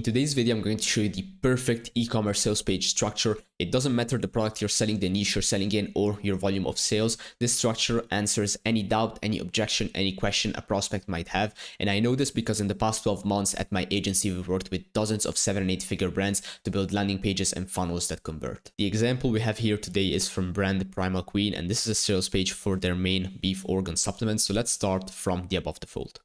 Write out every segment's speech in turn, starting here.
In today's video, I'm going to show you the perfect e-commerce sales page structure. It doesn't matter the product you're selling, the niche you're selling in, or your volume of sales. This structure answers any doubt, any objection, any question a prospect might have. And I know this because in the past 12 months at my agency, we've worked with dozens of 7- and 8-figure brands to build landing pages and funnels that convert. The example we have here today is from brand Primal Queen, and this is a sales page for their main beef organ supplement. So let's start from the above the fold.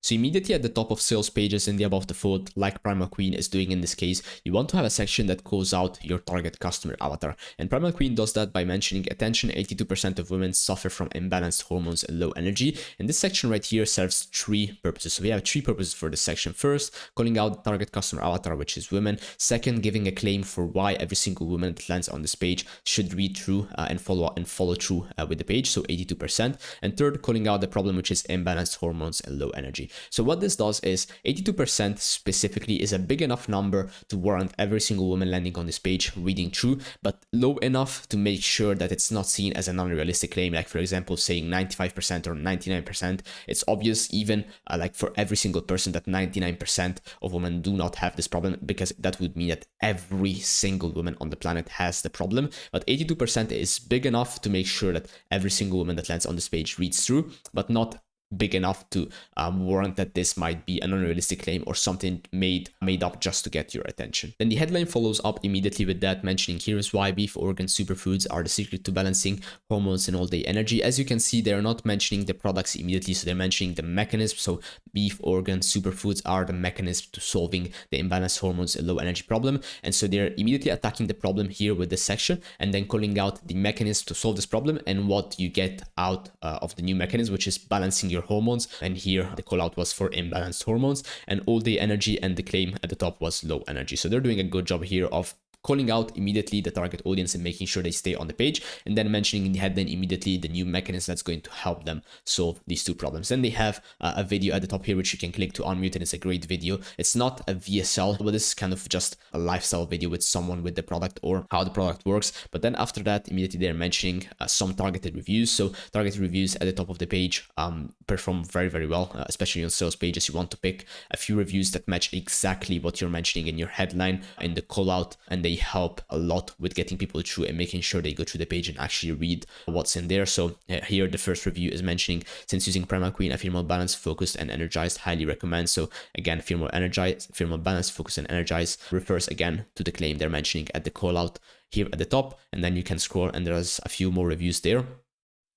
So immediately at the top of sales pages in the above the fold, like Primal Queen is doing in this case, you want to have a section that calls out your target customer avatar. And Primal Queen does that by mentioning, attention, 82% of women suffer from imbalanced hormones and low energy. And this section right here serves three purposes. So we have three purposes for this section. First, calling out target customer avatar, which is women. Second, giving a claim for why every single woman that lands on this page should read through and follow through with the page, so 82%. And third, calling out the problem, which is imbalanced hormones and low energy. So what this does is 82% specifically is a big enough number to warrant every single woman landing on this page reading through, but low enough to make sure that it's not seen as an unrealistic claim. Like for example, saying 95% or 99%, it's obvious even like for every single person that 99% of women do not have this problem, because that would mean that every single woman on the planet has the problem. But 82% is big enough to make sure that every single woman that lands on this page reads through, but not big enough to warrant that this might be an unrealistic claim or something made up just to get your attention. Then the headline follows up immediately with that, mentioning, here is why beef organ superfoods are the secret to balancing hormones and all-day energy. As you can see, they're not mentioning the products immediately, so they're mentioning the mechanism. So beef organ superfoods are the mechanism to solving the imbalanced hormones and low energy problem. And so they're immediately attacking the problem here with this section, and then calling out the mechanism to solve this problem and what you get out of the new mechanism, which is balancing your hormones. And here the call out was for imbalanced hormones, and all day energy, and the claim at the top was low energy. So they're doing a good job here of calling out immediately the target audience and making sure they stay on the page, and then mentioning in the headline immediately the new mechanism that's going to help them solve these two problems. Then they have a video at the top here which you can click to unmute, and it's a great video. It's not a VSL, but this is kind of just a lifestyle video with someone with the product or how the product works. But then after that, immediately they're mentioning some targeted reviews. So targeted reviews at the top of the page perform very, very well, especially on sales pages. You want to pick a few reviews that match exactly what you're mentioning in your headline and the call out, and they help a lot with getting people through and making sure they go through the page and actually read what's in there. So here the first review is mentioning, since using Primal Queen, I feel more balanced, focused, and energized. Highly recommend. So again, feel more energized, feel more balanced, focused, and energized refers again to the claim they're mentioning at the call out here at the top. And then you can scroll and there's a few more reviews there.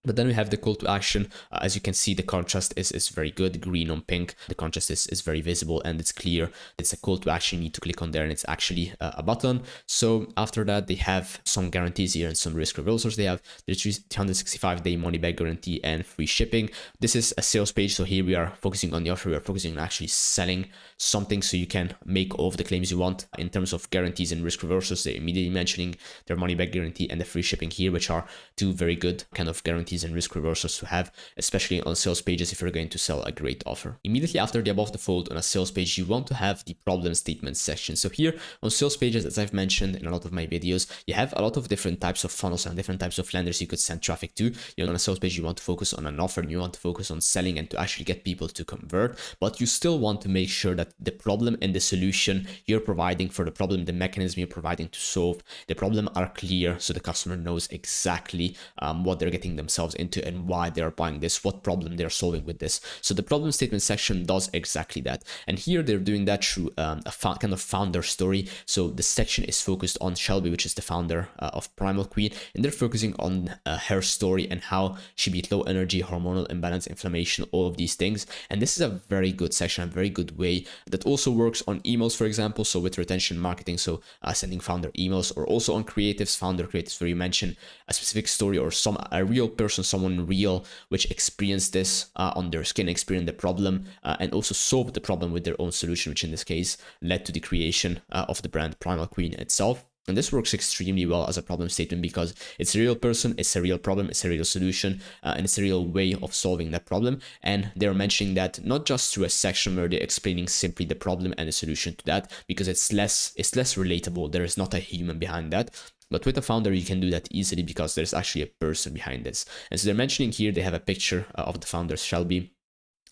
But then we have the call to action. As you can see, the contrast is very good, green on pink. The contrast is very visible and it's clear. It's a call to action. You need to click on there and it's actually a button. So after that, they have some guarantees here and some risk reversals. They have the 365-day money back guarantee and free shipping. This is a sales page. So here we are focusing on the offer. We are focusing on actually selling something so you can make all of the claims you want. In terms of guarantees and risk reversals, they're immediately mentioning their money back guarantee and the free shipping here, which are two very good kind of guarantees and risk reversals to have, especially on sales pages if you're going to sell a great offer. Immediately after the above the fold on a sales page, you want to have the problem statement section. So here on sales pages, as I've mentioned in a lot of my videos, you have a lot of different types of funnels and different types of landers you could send traffic to. You know, on a sales page, you want to focus on an offer and you want to focus on selling and to actually get people to convert, but you still want to make sure that the problem and the solution you're providing for the problem, the mechanism you're providing to solve the problem are clear, so the customer knows exactly what they're getting themselves into and why they're buying this, what problem they're solving with this. So the problem statement section does exactly that. And here they're doing that through a kind of founder story. So the section is focused on Shelby, which is the founder of Primal Queen, and they're focusing on her story and how she beat low energy, hormonal imbalance, inflammation, all of these things. And this is a very good section, a very good way that also works on emails, for example. So with retention marketing, so sending founder emails, or also on creatives, founder creatives, where you mention a specific story or a real person, someone real which experienced this on their skin, experienced the problem, and also solved the problem with their own solution, which in this case led to the creation of the brand Primal Queen itself. And this works extremely well as a problem statement because it's a real person, it's a real problem, it's a real solution, and it's a real way of solving that problem. And they're mentioning that not just through a section where they're explaining simply the problem and the solution to that, because it's less relatable. There is not a human behind that. But with a founder, you can do that easily because there's actually a person behind this. And so they're mentioning here, they have a picture of the founder, Shelby.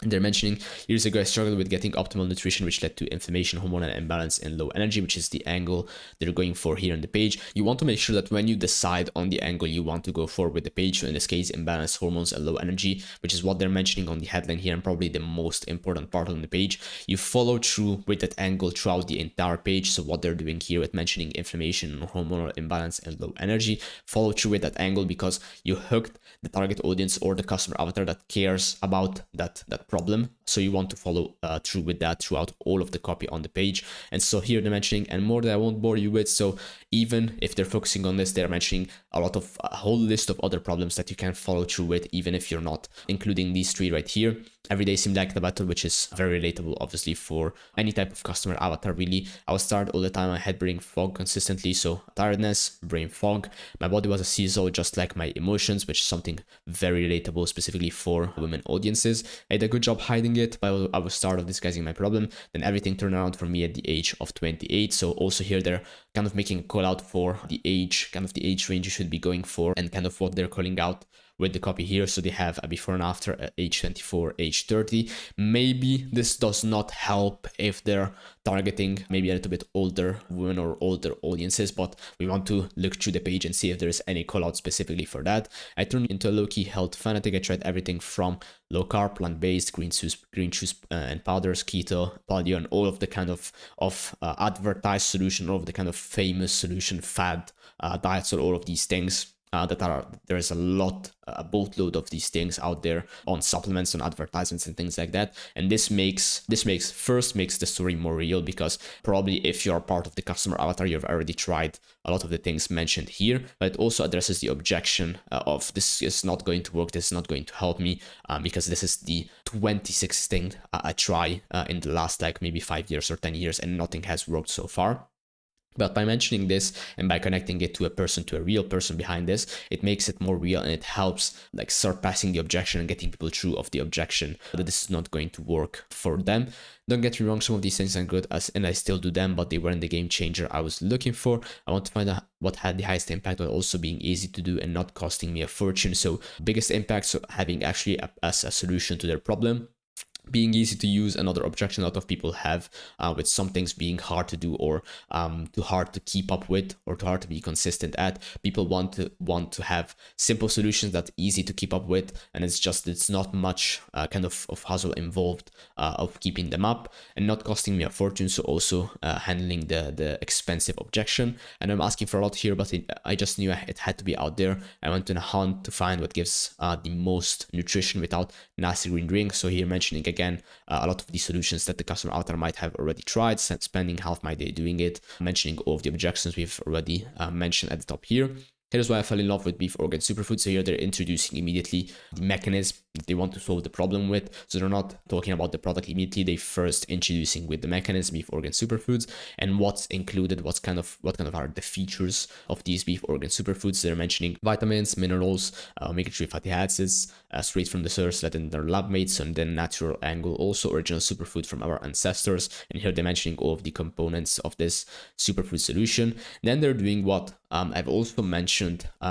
And they're mentioning, years ago, I struggled with getting optimal nutrition, which led to inflammation, hormonal imbalance, and low energy, which is the angle they're going for here on the page. You want to make sure that when you decide on the angle you want to go for with the page, so in this case, imbalanced hormones and low energy, which is what they're mentioning on the headline here, and probably the most important part on the page, you follow through with that angle throughout the entire page. So what they're doing here with mentioning inflammation, hormonal imbalance, and low energy, follow through with that angle because you hooked the target audience or the customer avatar that cares about that problem. So you want to follow through with that throughout all of the copy on the page. And so here they're mentioning, and more that I won't bore you with. So even if they're focusing on this, they're mentioning a whole list of other problems that you can follow through with, even if you're not including these three right here. Every day seemed like the battle, which is very relatable, obviously, for any type of customer avatar, really. I was tired all the time. I had brain fog consistently. So tiredness, brain fog. My body was a seesaw, just like my emotions, which is something very relatable, specifically for women audiences. I did a good job hiding it, but I was tired of disguising my problem. Then everything turned around for me at the age of 28. So also here, they're kind of making a call out for the age, kind of the age range you should be going for, and kind of what they're calling out with the copy here. So they have a before and after at age 24, age 30. Maybe this does not help if they're targeting maybe a little bit older women or older audiences, but we want to look through the page and see if there's any call out specifically for that. I turned into a low-key health fanatic. I tried everything from low carb, plant-based, green juice and powders, keto, paleo, and all of the kind of advertised solution, all of the kind of famous solution fad diets, or all of these things. There's a boatload of these things out there on supplements, on advertisements and things like that. And this makes the story more real, because probably if you're part of the customer avatar, you've already tried a lot of the things mentioned here, but it also addresses the objection of this is not going to work, this is not going to help me, because this is the 26th thing I try in the last like maybe 5 years or 10 years, and nothing has worked so far. But by mentioning this and by connecting it to a real person behind this, it makes it more real, and it helps like surpassing the objection and getting people through of the objection that this is not going to work for them. Don't get me wrong, some of these things are good, and I still do them, but they weren't the game changer I was looking for. I want to find out what had the highest impact while also being easy to do and not costing me a fortune. So biggest impact, so having actually a solution to their problem. Being easy to use, another objection a lot of people have with some things being hard to do, or too hard to keep up with, or too hard to be consistent at. People want to have simple solutions that easy to keep up with, and it's not much kind of hustle involved of keeping them up, and not costing me a fortune. So also handling the expensive objection. And I'm asking for a lot here, but I just knew it had to be out there. I went on a hunt to find what gives the most nutrition without nasty green drink. So here mentioning again a lot of the solutions that the customer avatar might have already tried, spending half my day doing it, mentioning all of the objections we've already mentioned at the top here. Here's why I fell in love with beef organ superfood. So here they're introducing immediately the mechanism that they want to solve the problem with. So they're not talking about the product immediately. They first introducing with the mechanism, beef organ superfoods, and what's included, what kind of are the features of these beef organ superfoods. They're mentioning vitamins, minerals, omega-3 fatty acids, straight from the source, let in their lab mates, and then natural angle, also original superfood from our ancestors. And here they're mentioning all of the components of this superfood solution. Then they're doing what I've also mentioned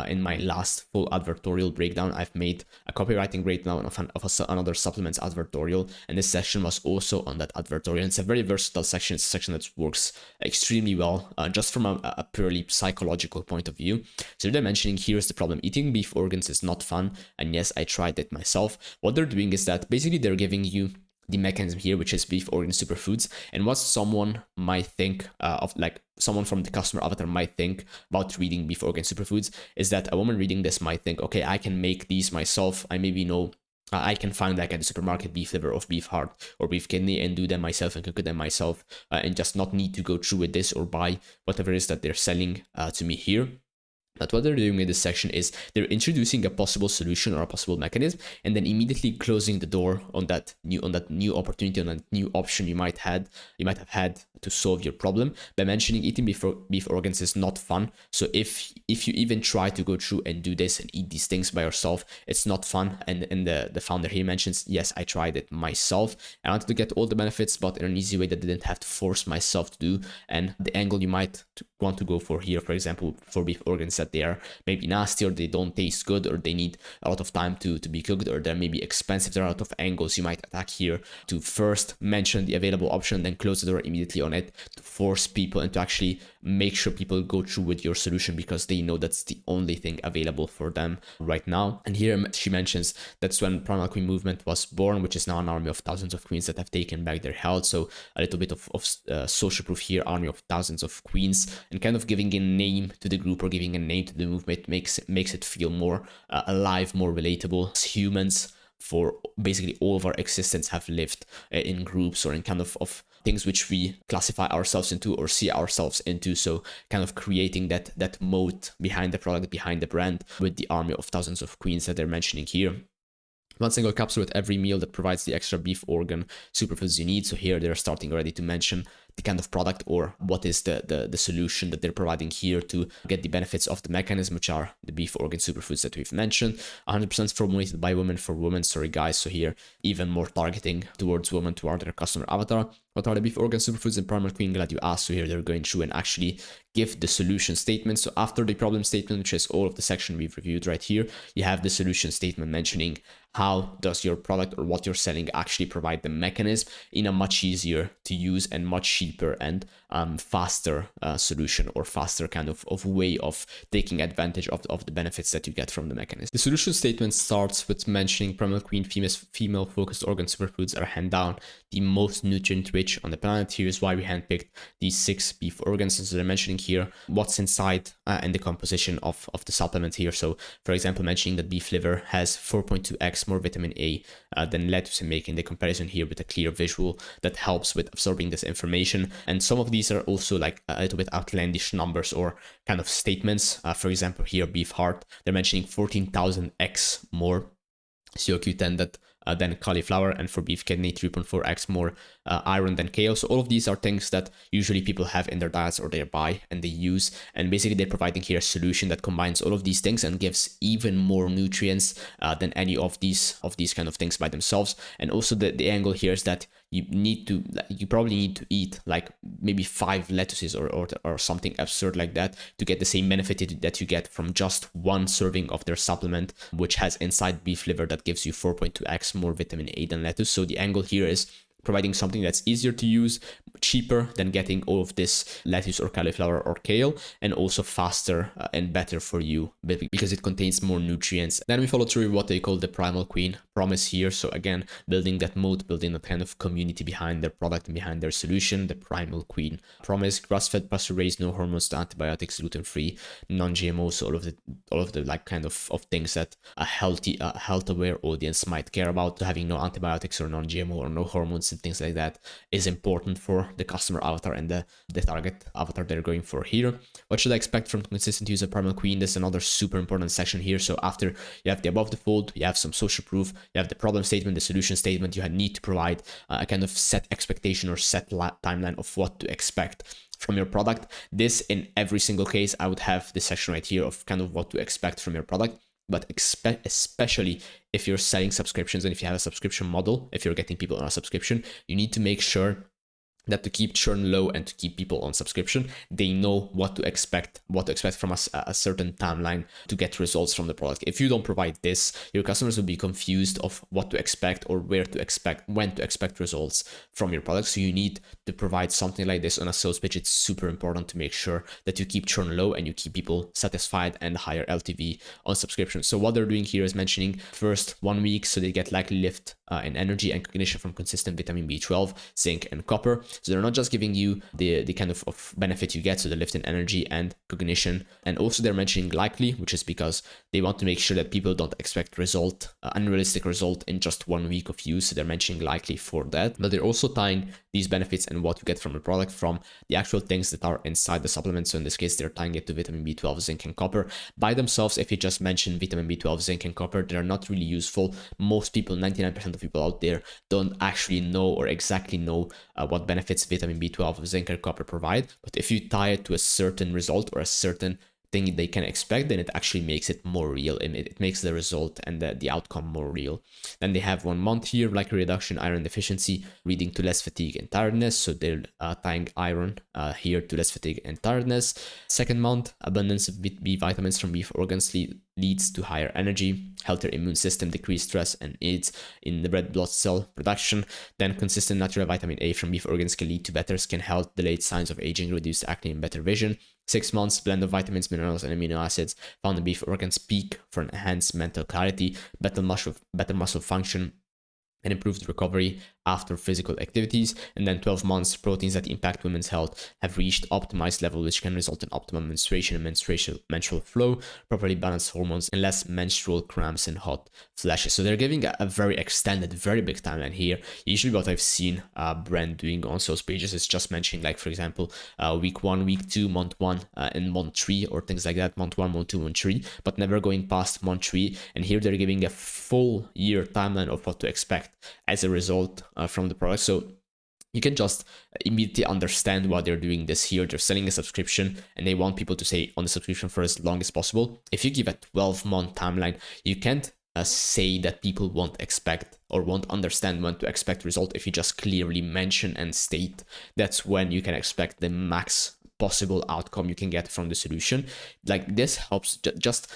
in my last full advertorial breakdown. I've made a copywriting breakdown of another supplements advertorial, and this section was also on that advertorial. It's a very versatile section. It's a section that works extremely well, just from a purely psychological point of view. So they're mentioning, here's the problem: eating beef organs is not fun, and yes, I tried it myself. What they're doing is that basically they're giving you the mechanism here, which is beef organ superfoods, and what someone might think of, like someone from the customer avatar might think about reading beef organ superfoods, is that a woman reading this might think, okay, I can make these myself. I maybe know I can find like at the supermarket beef liver or beef heart or beef kidney and do them myself and cook them myself, and just not need to go through with this or buy whatever it is that they're selling to me here. But what they're doing in this section is they're introducing a possible solution or a possible mechanism, and then immediately closing the door on that new opportunity, on that new option you might have had to solve your problem, by mentioning eating beef organs is not fun. So if you even try to go through and do this and eat these things by yourself, it's not fun. And the founder here mentions, yes, I tried it myself. I wanted to get all the benefits, but in an easy way that I didn't have to force myself to do. And the angle you might want to go for here, for example, for beef organs that they are maybe nasty or they don't taste good or they need a lot of time to be cooked or they're maybe expensive. There are a lot of angles you might attack here to first mention the available option, then close the door immediately on it to force people and to actually make sure people go through with your solution because they know that's the only thing available for them right now. And here she mentions that's when Primal Queen movement was born, which is now an army of thousands of queens that have taken back their health. So a little bit of social proof here, army of thousands of queens, and kind of giving a name to the group or giving a name to the movement makes it feel more alive, more relatable. As humans, for basically all of our existence, have lived in groups or in kind of things which we classify ourselves into or see ourselves into. So kind of creating that moat behind the product, behind the brand, with the army of thousands of queens that they're mentioning here. One single capsule with every meal that provides the extra beef organ superfoods you need. So here they're starting already to mention the kind of product or what is the solution that they're providing here to get the benefits of the mechanism, which are the beef organ superfoods that we've mentioned. 100% formulated by women for women. Sorry guys, so here even more targeting towards women, toward their customer avatar. What are the beef organ superfoods in Primal Queen? Glad you asked. So here they're going through and actually give the solution statement. So after the problem statement, which is all of the section we've reviewed right here, you have the solution statement mentioning how does your product or what you're selling actually provide the mechanism in a much easier to use and much cheaper and faster solution, or faster kind of way of taking advantage of the benefits that you get from the mechanism. The solution statement starts with mentioning Primal Queen female focused organ superfoods are hand down the most nutrient rich on the planet. Here's why we handpicked these 6 beef organs. So they're mentioning here what's inside and the composition of the supplement here. So for example, mentioning that beef liver has 4.2x more vitamin A than lettuce, and making the comparison here with a clear visual that helps with absorbing this information. And some of these are also like a little bit outlandish numbers or kind of statements. For example, here beef heart, they're mentioning 14,000x more CoQ10 than cauliflower, and for beef kidney 3.4x more iron than kale. So all of these are things that usually people have in their diets or they buy and they use, and basically they're providing here a solution that combines all of these things and gives even more nutrients than any of these kind of things by themselves. And also the angle here is that you probably need to eat like maybe 5 lettuces or something absurd like that to get the same benefit that you get from just one serving of their supplement, which has inside beef liver that gives you 4.2x more vitamin A than lettuce. So the angle here is providing something that's easier to use, cheaper than getting all of this lettuce or cauliflower or kale, and also faster and better for you because it contains more nutrients. Then we follow through what they call the Primal Queen promise here. So again, building that moat, building that kind of community behind their product and behind their solution. The Primal Queen promise: grass-fed, pasture-raised, no hormones, no antibiotics, gluten-free, non-GMO. So all of the like kind of things that a health-aware audience might care about. So having no antibiotics or non-GMO or no hormones and things like that is important for the customer avatar and the target avatar they're going for here. What should I expect from consistent use of Primal Queen? This is another super important section here. So after you have the above the fold, you have some social proof, you have the problem statement, the solution statement, you need to provide a kind of set expectation or set timeline of what to expect from your product. This, in every single case, I would have this section right here of kind of what to expect from your product. But especially if you're selling subscriptions and if you have a subscription model, if you're getting people on a subscription, you need to make sure that to keep churn low and to keep people on subscription, they know what to expect from a certain timeline to get results from the product. If you don't provide this, your customers will be confused of what to expect or where to expect, when to expect results from your product. So you need to provide something like this on a sales pitch. It's super important to make sure that you keep churn low and you keep people satisfied and higher LTV on subscription. So what they're doing here is mentioning first 1 week, so they get likely lift in energy and cognition from consistent vitamin B12, zinc, and copper. So they're not just giving you the kind of benefit you get, so the lift in energy and cognition. And also they're mentioning likely, which is because they want to make sure that people don't expect unrealistic result in just 1 week of use. So they're mentioning likely for that. But they're also tying these benefits and what you get from the product from the actual things that are inside the supplement. So in this case, they're tying it to vitamin B12, zinc, and copper. By themselves, if you just mention vitamin B12, zinc, and copper, they're not really useful. Most people, 99% of people out there, don't actually know or exactly know what benefits vitamin B12, zinc, and copper provide. But if you tie it to a certain result or a certain thing they can expect, then it actually makes it more real, and it makes the result and the outcome more real. Then they have 1 month here, like reduction iron deficiency, leading to less fatigue and tiredness. So they're tying iron here to less fatigue and tiredness. Second month, abundance of B vitamins from beef organs leads to higher energy, healthier immune system, decreased stress, and aids in the red blood cell production. Then consistent natural vitamin A from beef organs can lead to better skin health, delayed signs of aging, reduced acne, and better vision. 6 months, blend of vitamins, minerals, and amino acids found in beef organs peak for enhanced mental clarity, better muscle function, and improved recovery after physical activities. And then 12 months, proteins that impact women's health have reached optimized level, which can result in optimum menstruation and menstrual flow, properly balanced hormones, and less menstrual cramps and hot flashes. So they're giving a very extended, very big timeline here. Usually what I've seen brand doing on sales pages is just mentioning, like, for example, week 1, week 2, month 1, and month 3, or things like that, month 1, month 2, month 3, but never going past month 3. And here they're giving a full year timeline of what to expect as a result from the product. So you can just immediately understand why they're doing this here. They're selling a subscription and they want people to stay on the subscription for as long as possible. If you give a 12-month timeline, you can't say that people won't expect or won't understand when to expect result. If you just clearly mention and state, that's when you can expect the max possible outcome you can get from the solution. Like, this helps just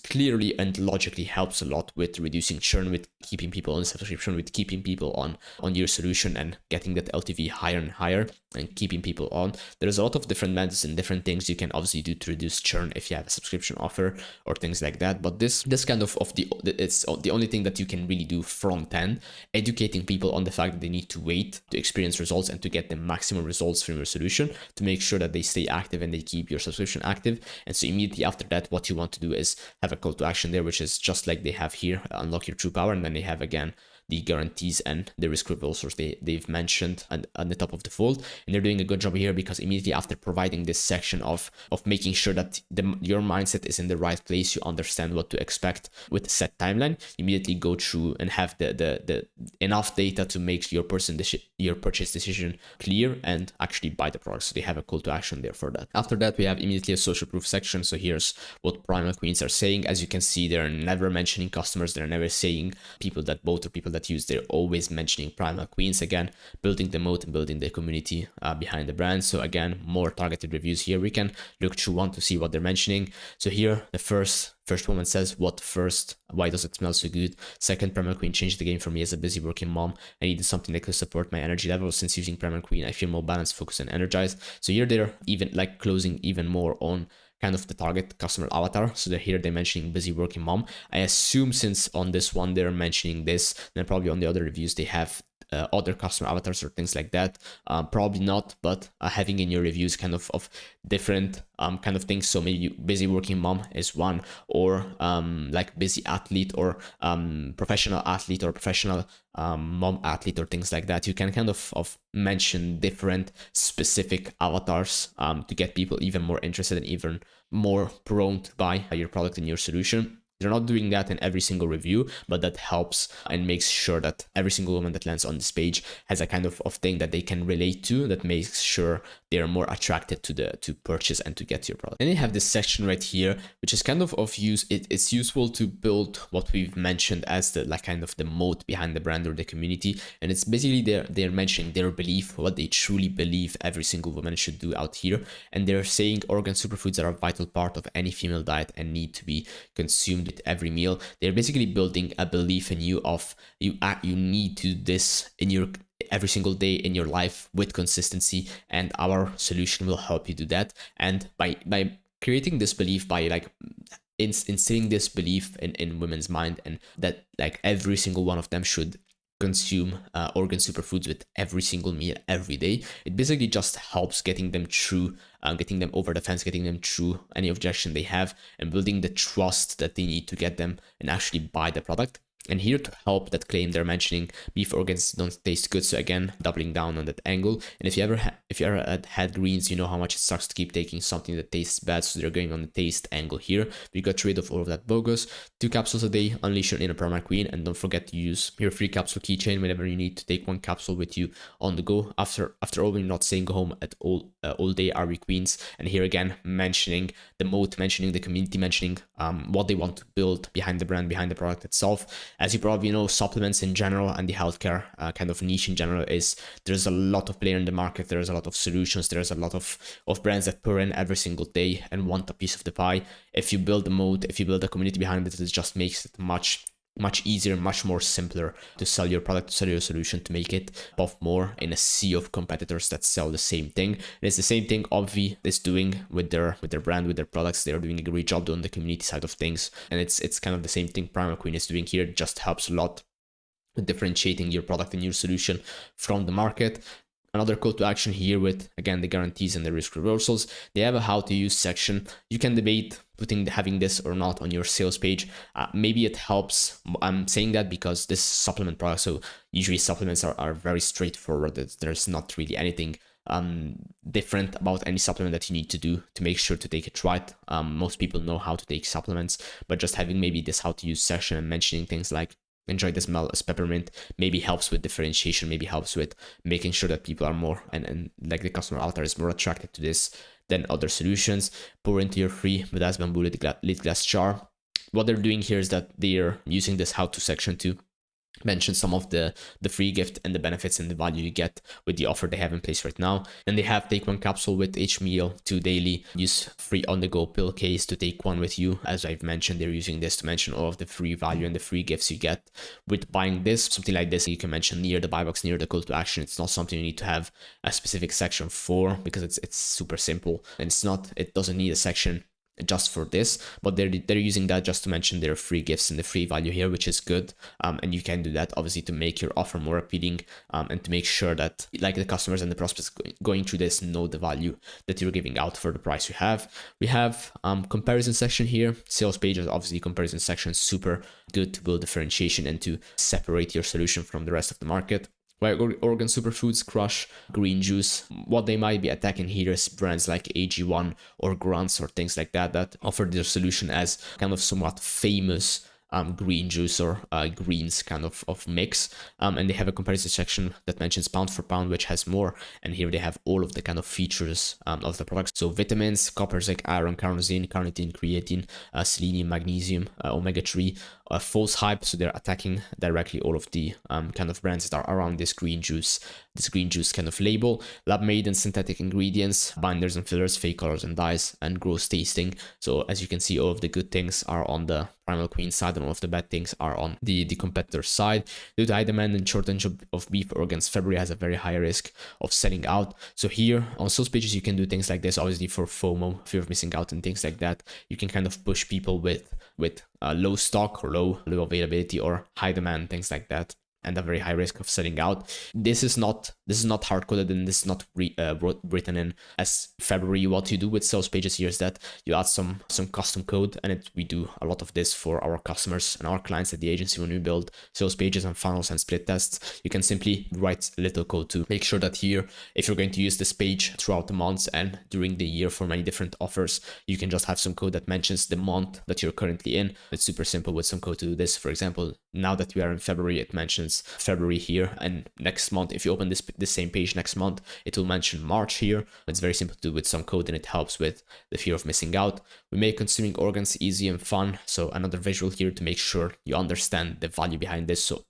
clearly and logically helps a lot with reducing churn, with keeping people on the subscription, with keeping people on your solution and getting that LTV higher and higher and keeping people on. There's a lot of different methods and different things you can obviously do to reduce churn if you have a subscription offer or things like that. But this kind of it's the only thing that you can really do front end, educating people on the fact that they need to wait to experience results and to get the maximum results from your solution to make sure that they stay active and they keep your subscription active. And so immediately after that, what you want to do is have a call to action there, which is just like they have here, unlock your true power. And then they have again the guarantees and the risk reversals they've mentioned on the top of the fold. And they're doing a good job here, because immediately after providing this section of making sure that your mindset is in the right place, you understand what to expect with a set timeline, immediately go through and have the enough data to make your purchase decision clear and actually buy the product. So they have a call to action there for that. After that, we have immediately a social proof section. So here's what Primal Queens are saying. As you can see, they're never mentioning customers. They're never saying people that bought or people that use. They're always mentioning Primal Queens, again, building the moat and building the community behind the brand. So again, more targeted reviews here. We can look through one to see what they're mentioning. So here, the first woman says, what first? Why does it smell so good? Second, Primal Queen changed the game for me as a busy working mom. I needed something that could support my energy levels. Since using Primal Queen, I feel more balanced, focused, and energized. So here they're even like closing even more on kind of the target customer avatar. So they're mentioning busy working mom. I assume since on this one they're mentioning this, then probably on the other reviews they have other customer avatars or things like that. Probably not, but having in your reviews kind of different kind of things. So maybe busy working mom is one, or like busy athlete, or professional athlete, or professional mom athlete, or things like that. You can kind of mention different specific avatars to get people even more interested and even more prone to buy your product and your solution. They're not doing that in every single review, but that helps and makes sure that every single woman that lands on this page has a kind of thing that they can relate to, that makes sure they're more attracted to purchase and to get your product. And they have this section right here, which is kind of use. It's useful to build what we've mentioned as the like kind of the moat behind the brand or the community. And it's basically they're mentioning their belief, what they truly believe every single woman should do out here. And they're saying organ superfoods are a vital part of any female diet and need to be consumed with every meal. They're basically building a belief in you of you need to do this in your every single day in your life with consistency, and our solution will help you do that. And by creating this belief, by like instilling this belief in women's mind, and that like every single one of them should consume organ superfoods with every single meal every day, it basically just helps getting them through, getting them over the fence, getting them through any objection they have, and building the trust that they need to get them and actually buy the product. And here to help that claim, they're mentioning beef organs don't taste good. So again, doubling down on that angle. And if you ever had greens, you know how much it sucks to keep taking something that tastes bad. So they're going on the taste angle here. We got rid of all of that bogus. 2 capsules a day, unleash your inner perma queen, and don't forget to use your free capsule keychain whenever you need to take 1 capsule with you on the go. After all, we're not staying home at all day, are we queens? And here again, mentioning the moat, mentioning the community, mentioning what they want to build behind the brand, behind the product itself. As you probably know, supplements in general and the healthcare kind of niche in general is there's a lot of player in the market. There's a lot of solutions. There's a lot of brands that pour in every single day and want a piece of the pie. If you build a moat, if you build a community behind it, it just makes it much easier, much more simpler to sell your product, to sell your solution, to make it above more in a sea of competitors that sell the same thing. And it's the same thing Obvi is doing with their brand, with their products. They're doing a great job on the community side of things, and it's kind of the same thing Primal Queen is doing here. It just helps a lot with differentiating your product and your solution from the market. Another call to action here with, again, the guarantees and the risk reversals. They have a how to use section. You can debate having this or not on your sales page. Maybe it helps. I'm saying that because this supplement product, so usually supplements are very straightforward. There's not really anything different about any supplement that you need to do to make sure to take it right. Most people know how to take supplements, but just having maybe this how to use section and mentioning things like enjoy the smell as peppermint maybe helps with differentiation, maybe helps with making sure that people are more and like the customer avatar is more attracted to this than other solutions. Pour into your free Midas bamboo lid glass jar. What they're doing here is that they're using this how to section to mention some of the free gift and the benefits and the value you get with the offer they have in place right now. And they have take 1 capsule with each meal, 2 daily, use free on the go pill case to take 1 with you. As I've mentioned, they're using this to mention all of the free value and the free gifts you get with buying this. Something like this you can mention near the buy box, near the call to action. It's not something you need to have a specific section for, because it's super simple, and it doesn't need a section just for this, but they're using that just to mention their free gifts and the free value here, which is good. And you can do that obviously to make your offer more appealing, and to make sure that like the customers and the prospects going through this know the value that you're giving out for the price you have. We have comparison section here. Sales pages, obviously comparison section, super good to build differentiation and to separate your solution from the rest of the market. White Organ Superfoods, Crush, Green Juice. What they might be attacking here is brands like AG1 or Grants or things like that offer their solution as kind of somewhat famous green juice or greens kind of mix, and they have a comparison section that mentions pound for pound, which has more, and here they have all of the kind of features of the products. So vitamins, copper, zinc, iron, carnosine, carnitine, creatine, selenium, magnesium, omega-3, false hype. So they're attacking directly all of the kind of brands that are around this green juice kind of label. Lab made and synthetic ingredients, binders and fillers, fake colors and dyes, and gross tasting. So as you can see, all of the good things are on the Primal Queen side, and all of the bad things are on the competitor side. Due to high demand and shortage of beef organs, February has a very high risk of selling out. So here on sales pages, you can do things like this, obviously for FOMO, fear of missing out, and things like that. You can kind of push people with low stock or low availability or high demand, things like that, and a very high risk of selling out. This is not hard coded, and this is not written in as February. What you do with sales pages here is that you add some custom code, and we do a lot of this for our customers and our clients at the agency when we build sales pages and funnels and split tests. You can simply write a little code to make sure that here, if you're going to use this page throughout the months and during the year for many different offers, you can just have some code that mentions the month that you're currently in. It's super simple with some code to do this. For example, now that we are in February, it mentions February here, and next month, if you open this same page next month, it will mention March here. It's very simple to do with some code, and it helps with the fear of missing out. We make consuming organs easy and fun. So another visual here to make sure you understand the value behind this. So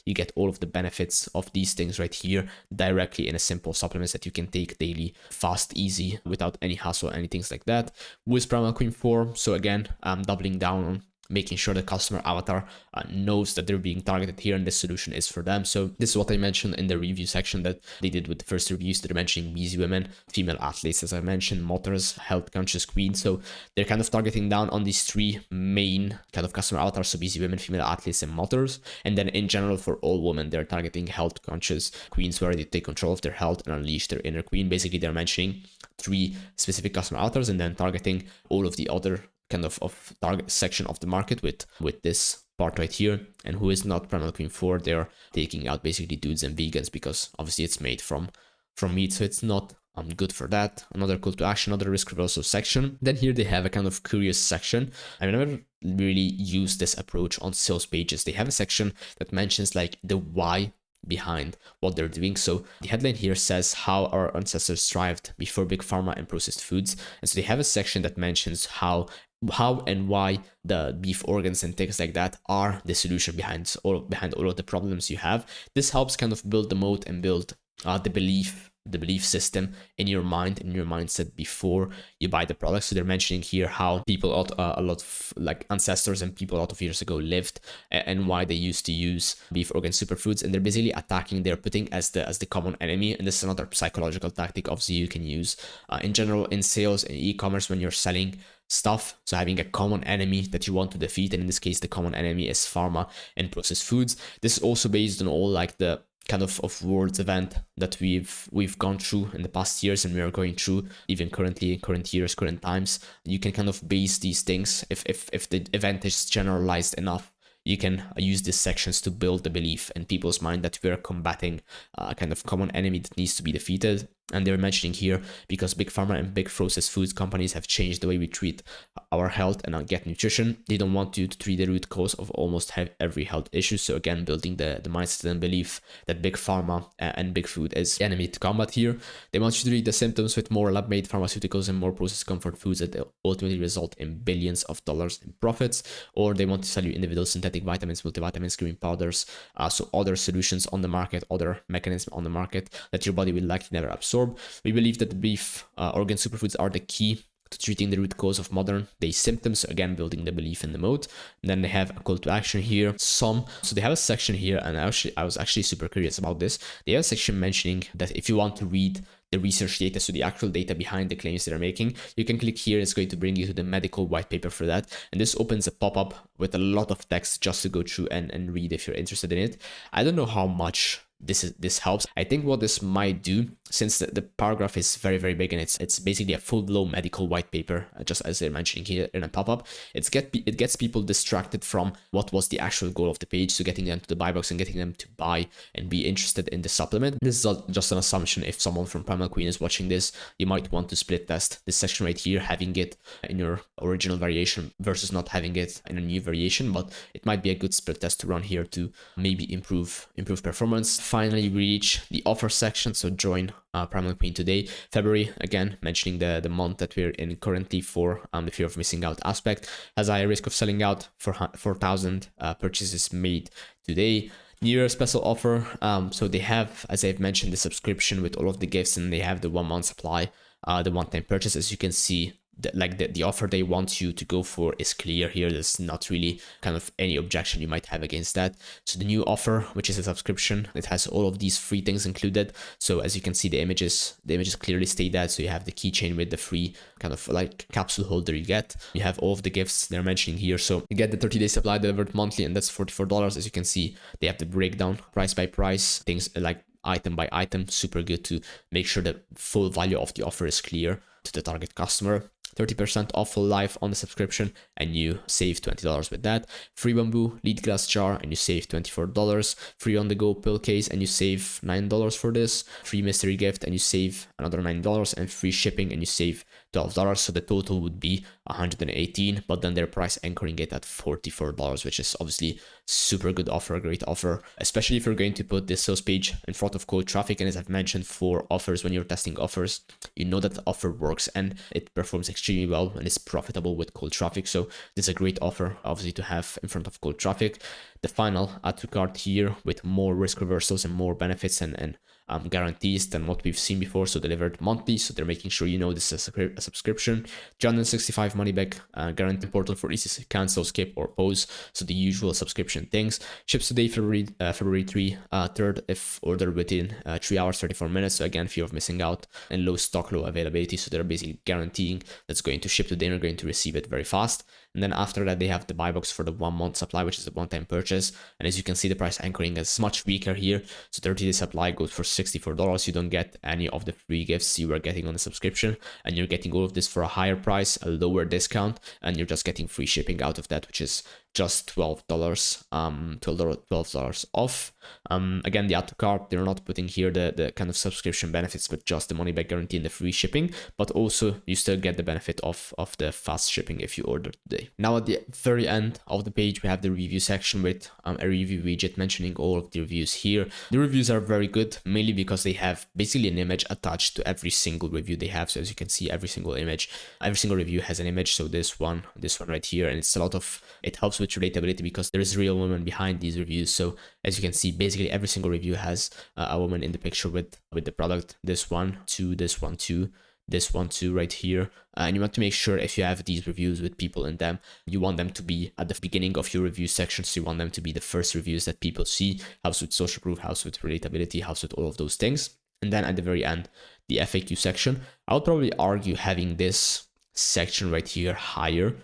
you get all of the benefits of these things right here directly in a simple supplements that you can take daily, fast, easy, without any hassle, any things like that. With Primal Queen 4, so again, I'm doubling down on making sure the customer avatar knows that they're being targeted here and this solution is for them. So this is what I mentioned in the review section that they did with the first reviews. They're mentioning busy women, female athletes, as I mentioned, mothers, health conscious queens. So they're kind of targeting down on these 3 main kind of customer avatars. So busy women, female athletes, and mothers. And then in general for all women, they're targeting health conscious queens who are ready to take control of their health and unleash their inner queen. Basically, they're mentioning 3 specific customer avatars and then targeting all of the other kind of target section of the market with this part right here. And who is not primarily looking for, they're taking out basically dudes and vegans, because obviously it's made from meat, so it's not good for that. Another call to action, another risk reversal section. Then here they have a kind of curious section. I've never really used this approach on sales pages. They have a section that mentions like the why behind what they're doing. So the headline here says how our ancestors thrived before big pharma and processed foods. And so they have a section that mentions how and why the beef organs and things like that are the solution behind all of the problems you have. This helps kind of build the moat and build the belief system in your mind, in your mindset before you buy the product. So they're mentioning here how people a lot of like ancestors and people a lot of years ago lived, and why they used to use beef organ superfoods, and they're basically attacking, they're putting as the common enemy. And this is another psychological tactic obviously you can use in general in sales and e-commerce when you're selling stuff. So having a common enemy that you want to defeat, and in this case the common enemy is pharma and processed foods. This is also based on all like the kind of world's event that we've gone through in the past years, and we are going through even currently in current years, current times. You can kind of base these things, if the event is generalized enough, you can use these sections to build the belief in people's mind that we are combating a kind of common enemy that needs to be defeated. And they're mentioning here, because big pharma and big processed foods companies have changed the way we treat our health and get nutrition. They don't want you to treat the root cause of almost every health issue. So again, building the mindset and belief that big pharma and big food is the enemy to combat here. They want you to treat the symptoms with more lab-made pharmaceuticals and more processed comfort foods that ultimately result in billions of dollars in profits. Or they want to sell you individual synthetic vitamins, multivitamins, green powders, so other solutions on the market, other mechanisms on the market that your body will likely never absorb. We believe that the beef organ superfoods are the key to treating the root cause of modern day symptoms. So again, building the belief in the moat. And then they have a call to action here. So they have a section here, and I was actually super curious about this. They have a section mentioning that if you want to read the research data, so the actual data behind the claims they're making, you can click here. It's going to bring you to the medical white paper for that. And this opens a pop-up with a lot of text just to go through and read if you're interested in it. I don't know how much this helps. I think what this might do, since the paragraph is very, very big, and it's basically a full-blown medical white paper, just as they're mentioning here in a pop-up, it gets people distracted from what was the actual goal of the page, so getting them to the buy box and getting them to buy and be interested in the supplement. This is just an assumption. If someone from Primal Queen is watching this, you might want to split test this section right here, having it in your original variation versus not having it in a new variation, but it might be a good split test to run here to maybe improve performance. Finally, we reach the offer section, so join Primal Queen today. February, again, mentioning the month that we're in currently for the fear of missing out aspect, has a high risk of selling out for 4,000 purchases made today. New Year special offer. So they have, as I've mentioned, the subscription with all of the gifts, and they have the 1 month supply, the one-time purchase. As you can see, the offer they want you to go for is clear here. There's not really kind of any objection you might have against that. So the new offer, which is a subscription, it has all of these free things included. So as you can see, the images clearly state that. So you have the keychain with the free kind of like capsule holder you get. You have all of the gifts they're mentioning here. So you get the 30-day supply delivered monthly, and that's $44. As you can see, they have the breakdown price by price, things like item by item. Super good to make sure the full value of the offer is clear to the target customer. 30% off for life on the subscription, and you save $20 with that. Free bamboo lead glass jar, and you save $24. Free on the go pill case, and you save $9 for this. Free mystery gift, and you save another $9, and free shipping, and you save $12. So the total would be $118, but then they're price anchoring it at $44, which is obviously super good offer, a great offer, especially if you're going to put this sales page in front of cold traffic. And as I've mentioned, for offers, when you're testing offers, you know that the offer works and it performs extremely well and is profitable with cold traffic. So this is a great offer, obviously, to have in front of cold traffic. The final add to cart here with more risk reversals and more benefits and guarantees than what we've seen before. So delivered monthly, so they're making sure you know this is a subscription. 365 money back guarantee, portal for easy cancel, skip, or pause. So the usual subscription things. Ships today, February 3rd, if ordered within 3 hours 34 minutes. So again, fear of missing out, and low stock, low availability. So they're basically guaranteeing that's going to ship today and you're going to receive it very fast. And then after that, they have the buy box for the 1 month supply, which is a one-time purchase. And as you can see, the price anchoring is much weaker here. So 30-day supply goes for $64, you don't get any of the free gifts you were getting on the subscription, and you're getting all of this for a higher price, a lower discount, and you're just getting free shipping out of that, which is just $12, $12 off. Again, the add to cart, they're not putting here the kind of subscription benefits, but just the money back guarantee and the free shipping, but also you still get the benefit of the fast shipping if you order today. Now at the very end of the page, we have the review section with a review widget mentioning all of the reviews here. The reviews are very good, mainly because they have basically an image attached to every single review they have. So as you can see, every single review has an image. So this one right here, and it helps with relatability because there is real women behind these reviews. So as you can see, basically every single review has a woman in the picture with the product. This one too, this one too, this one too right here. And you want to make sure if you have these reviews with people in them, you want them to be at the beginning of your review section. So you want them to be the first reviews that people see. Helps with social proof, helps with relatability, helps with all of those things. And then at the very end, the FAQ section. I would probably argue having this section right here higher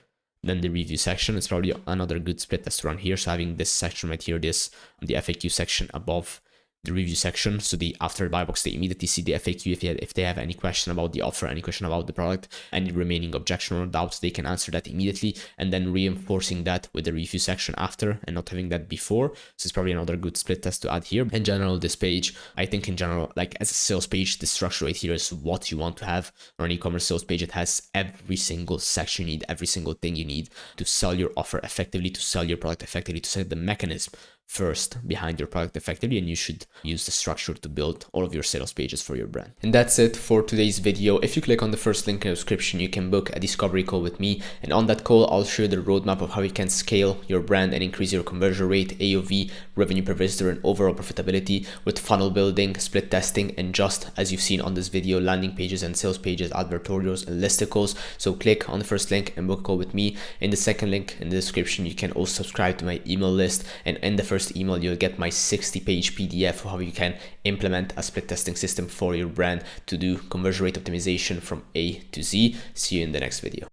than the review section. It's probably another good split test run here. So having this section right here, the FAQ section above the review section, so the after the buy box, they immediately see the FAQ. If they have any question about the offer, any question about the product, any remaining objection or doubts, they can answer that immediately, and then reinforcing that with the review section after and not having that before. So it's probably another good split test to add here. In general, this page, I think in general, like as a sales page, the structure right here is what you want to have on an e-commerce sales page. It has every single section you need, every single thing you need to sell your offer effectively, to sell your product effectively, to set the mechanism first behind your product effectively, and you should use the structure to build all of your sales pages for your brand. And that's it for today's video. If you click on the first link in the description, you can book a discovery call with me, and on that call I'll show you the roadmap of how you can scale your brand and increase your conversion rate, AOV, revenue per visitor, and overall profitability with funnel building, split testing, and just as you've seen on this video, landing pages and sales pages, advertorials and listicles. So click on the first link and book a call with me. In the second link in the description, you can also subscribe to my email list, and in the first email you'll get my 60-page PDF of how you can implement a split testing system for your brand to do conversion rate optimization from A to Z. See you in the next video.